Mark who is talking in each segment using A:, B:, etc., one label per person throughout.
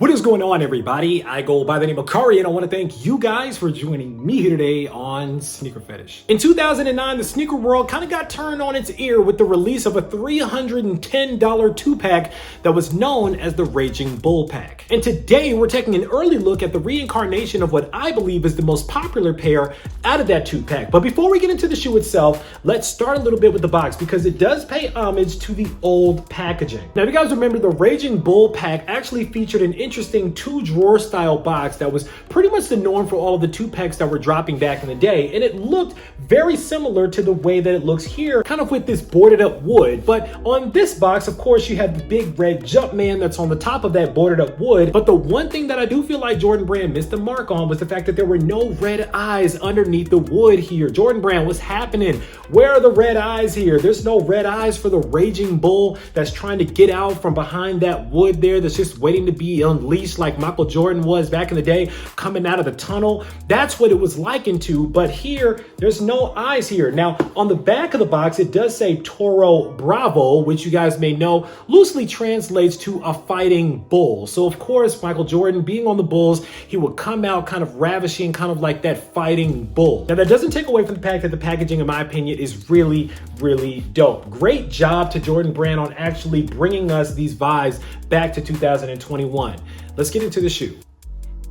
A: What is going on, everybody? I go by the name of Kari, and I want to thank you guys for joining me here today on SneakerPhetish. In 2009, the sneaker world kind of got turned on its ear with the release of a $310 two-pack that was known as the Raging Bull Pack. And today, we're taking an early look at the reincarnation of what I believe is the most popular pair out of that two-pack. But before we get into the shoe itself, let's start a little bit with the box because it does pay homage to the old packaging. Now, if you guys remember, the Raging Bull Pack actually featured an interesting two-drawer style box that was pretty much the norm for all of the two-packs that were dropping back in the day, and it looked very similar to the way that it looks here, kind of with this boarded up wood. But on this box, of course, you have the big red Jumpman that's on the top of that boarded up wood. But the one thing that I do feel like Jordan Brand missed the mark on was the fact that there were no red eyes underneath the wood here. Jordan Brand, what's happening? Where are the red eyes here? There's no red eyes for the Raging Bull that's trying to get out from behind that wood there, that's just waiting to be unleashed like Michael Jordan was back in the day, coming out of the tunnel. That's what it was likened to, but here, there's no eyes here. Now, on the back of the box, it does say Toro Bravo, which you guys may know loosely translates to a fighting bull. So of course, Michael Jordan being on the Bulls, he would come out kind of ravishing, kind of like that fighting bull. Now, that doesn't take away from the fact that the packaging, in my opinion, is really, really dope. Great job to Jordan Brand on actually bringing us these vibes back to 2021. Let's get into the shoe.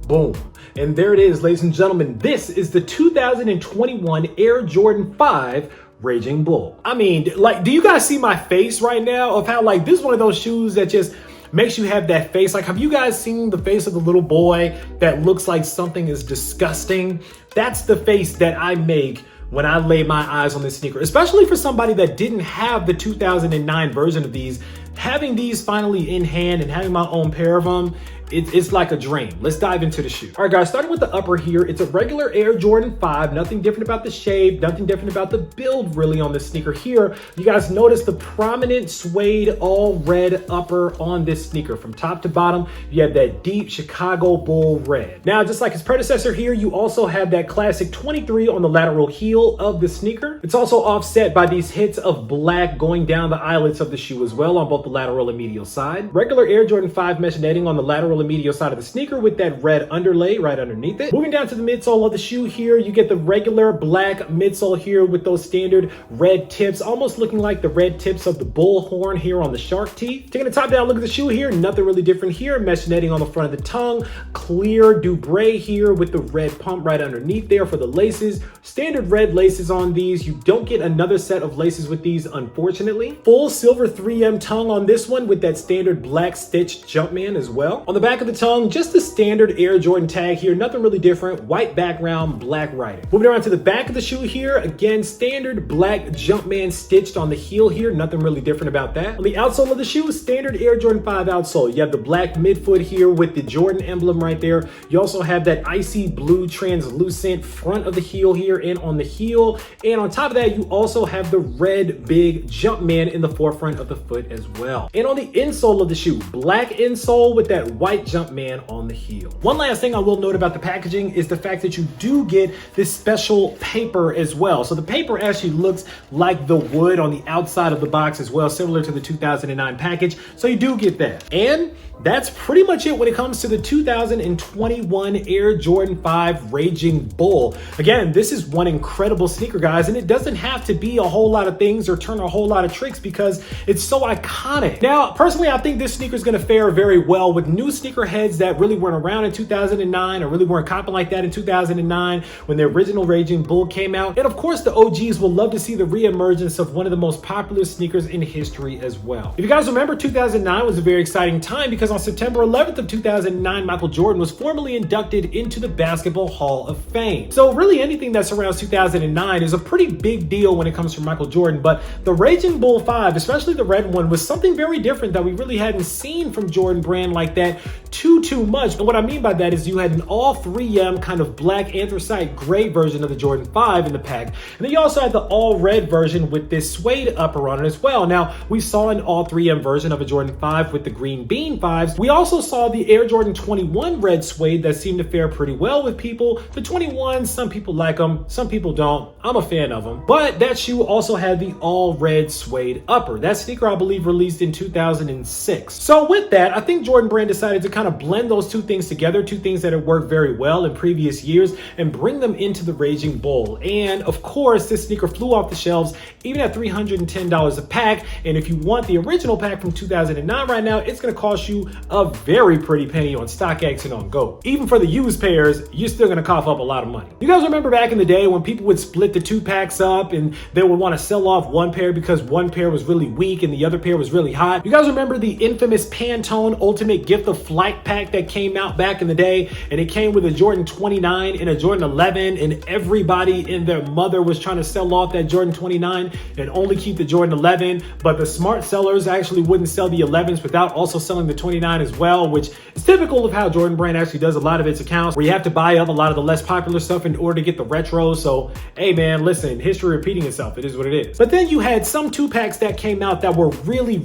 A: Boom. And there it is, ladies and gentlemen. This is the 2021 Air Jordan 5 Raging Bull. I mean, like, do you guys see my face right now of how, like, this is one of those shoes that just makes you have that face? Like, have you guys seen the face of the little boy that looks like something is disgusting? That's the face that I make when I lay my eyes on this sneaker, especially for somebody that didn't have the 2009 version of these. Having these finally in hand and having my own pair of them, it's like a dream. Let's dive into the shoe. All right, guys, starting with the upper here, it's a regular Air Jordan 5. Nothing different about the shape, nothing different about the build really on the sneaker here. You guys notice the prominent suede all red upper on this sneaker. From top to bottom, you have that deep Chicago Bull red. Now, just like its predecessor here, you also have that classic 23 on the lateral heel of the sneaker. It's also offset by these hits of black going down the eyelets of the shoe as well on both the lateral and medial side. Regular Air Jordan 5 mesh netting on the lateral and medial side of the sneaker with that red underlay right underneath it. Moving down to the midsole of the shoe here, you get the regular black midsole here with those standard red tips, almost looking like the red tips of the bull horn here on the shark teeth. Taking a top down look at the shoe here, nothing really different here. Mesh netting on the front of the tongue, clear Dubray here with the red pump right underneath there for the laces. Standard red laces on these. You don't get another set of laces with these, unfortunately. Full silver 3M tongue on this one with that standard black stitched Jumpman as well. On the back of the tongue, just the standard Air Jordan tag here, nothing really different. White background, black writing. Moving around to the back of the shoe here, again, standard black Jumpman stitched on the heel here, nothing really different about that. On the outsole of the shoe, standard Air Jordan 5 outsole. You have the black midfoot here with the Jordan emblem right there. You also have that icy blue translucent front of the heel here and on the heel. And on top of that, you also have the red big Jumpman in the forefront of the foot as well. And on the insole of the shoe, black insole with that white Jumpman on the heel. One last thing I will note about the packaging is the fact that you do get this special paper as well. So the paper actually looks like the wood on the outside of the box as well, similar to the 2009 package. So you do get that. And that's pretty much it when it comes to the 2021 Air Jordan 5 Raging Bull. Again, this is one incredible sneaker, guys, and it doesn't have to be a whole lot of things or turn a whole lot of tricks because it's so iconic. Now, personally, I think this sneaker is going to fare very well with new sneakerheads that really weren't around in 2009 or really weren't copping like that in 2009 when the original Raging Bull came out. And of course, the OGs will love to see the reemergence of one of the most popular sneakers in history as well. If you guys remember, 2009 was a very exciting time because on September 11th of 2009, Michael Jordan was formally inducted into the Basketball Hall of Fame. So really anything that surrounds 2009 is a pretty big deal when it comes to Michael Jordan, but the Raging Bull 5, especially the red one, was something very different that we really hadn't seen from Jordan Brand like that too much. And what I mean by that is you had an all 3M kind of black anthracite gray version of the Jordan 5 in the pack. And then you also had the all red version with this suede upper on it as well. Now, we saw an all 3M version of a Jordan 5 with the green bean 5 5s. We also saw the Air Jordan 21 red suede that seemed to fare pretty well with people. The 21s, some people like them, some people don't. I'm a fan of them. But that shoe also had the all red suede upper. That sneaker, I believe, released in 2006. So with that, I think Jordan Brand decided decided to kind of blend those two things together, two things that had worked very well in previous years, and bring them into the Raging Bull. And of course, this sneaker flew off the shelves, even at $310 a pack. And if you want the original pack from 2009 right now, it's gonna cost you a very pretty penny on StockX and on Go. Even for the used pairs, you're still gonna cough up a lot of money. You guys remember back in the day when people would split the two packs up and they would want to sell off one pair because one pair was really weak and the other pair was really hot? You guys remember the infamous Pantone Ultimate Gift of Flight pack that came out back in the day? And it came with a Jordan 29 and a Jordan 11, and everybody and their mother was trying to sell off that Jordan 29 and only keep the Jordan 11. But the smart sellers actually wouldn't sell the 11s without also selling the 29 as well, which is typical of how Jordan Brand actually does a lot of its accounts, where you have to buy up a lot of the less popular stuff in order to get the retros. So hey man, listen, history repeating itself. It is what it is. But then you had some two packs that came out that were really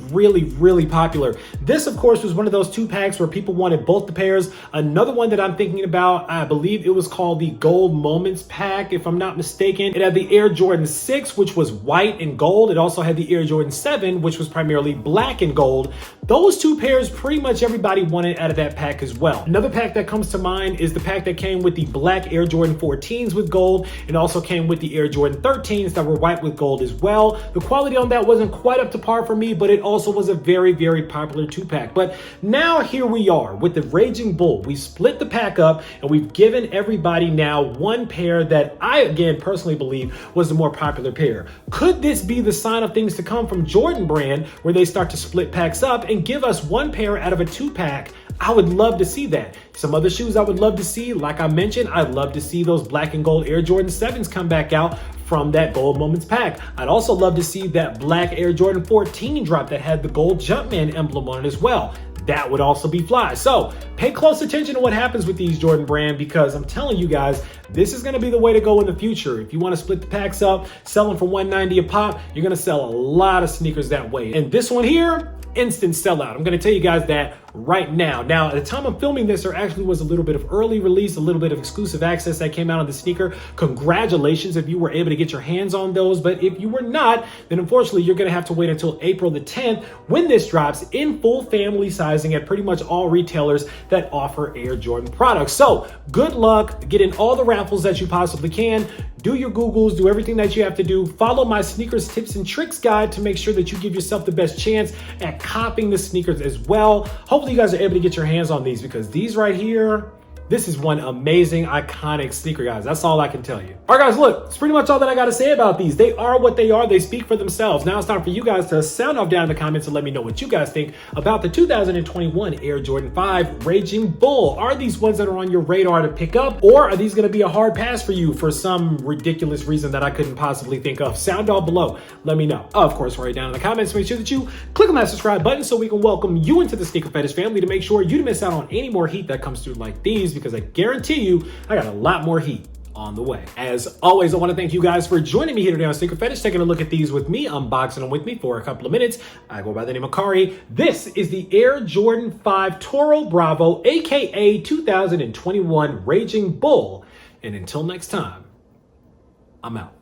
A: popular. This of course was one of those two packs where people wanted both the pairs. Another one that I'm thinking about, I believe it was called the Gold Moments pack, if I'm not mistaken. It had the Air Jordan 6, which was white and gold. It also had the Air Jordan 7, which was primarily black and gold. Those two pairs pretty much everybody wanted out of that pack as well. Another pack that comes to mind is the pack that came with the black Air Jordan 14s with gold, and also came with the Air Jordan 13s that were white with gold as well. The quality on that wasn't quite up to par for me, but it also was a very popular two pack. But now here we are with the Raging Bull. We split the pack up and we've given everybody now one pair that I again personally believe was the more popular pair. Could this be the sign of things to come from Jordan Brand, where they start to split packs up and give us one pair out of a two pack? I would love to see that. Some other shoes I would love to see, like I mentioned, I'd love to see those black and gold Air Jordan 7s come back out from that Gold Moments pack. I'd also love to see that black Air Jordan 14 drop that had the gold Jumpman emblem on it as well. That would also be fly. So pay close attention to what happens with these Jordan Brand, because I'm telling you guys, this is gonna be the way to go in the future. If you wanna split the packs up, sell them for $190 a pop, you're gonna sell a lot of sneakers that way. And this one here, instant sellout. I'm gonna tell you guys that right now. Now, at the time I'm filming this, there actually was a little bit of early release, a little bit of exclusive access that came out on the sneaker. Congratulations if you were able to get your hands on those. But if you were not, then unfortunately you're gonna have to wait until April the 10th when this drops in full family sizing at pretty much all retailers that offer Air Jordan products. So good luck getting all the raffles that you possibly can. Do your Googles, do everything that you have to do. Follow my sneakers tips and tricks guide to make sure that you give yourself the best chance at copying the sneakers as well. Hopefully you guys are able to get your hands on these, because these right here, this is one amazing, iconic sneaker, guys. That's all I can tell you. All right, guys, look, it's pretty much all that I got to say about these. They are what they are. They speak for themselves. Now it's time for you guys to sound off down in the comments and let me know what you guys think about the 2021 Air Jordan 5 Raging Bull. Are these ones that are on your radar to pick up, or are these going to be a hard pass for you for some ridiculous reason that I couldn't possibly think of? Sound off below. Let me know. Of course, right down in the comments, make sure that you click on that subscribe button so we can welcome you into the Sneaker Fetish family, to make sure you don't miss out on any more heat that comes through like these, because I guarantee you I got a lot more heat on the way. As always, I want to thank you guys for joining me here today on Sneaker Fetish, taking a look at these with me, unboxing them with me for a couple of minutes. I go by the name of Kari. This is the Air Jordan 5 Toro Bravo, aka 2021 Raging Bull. And until next time, I'm out.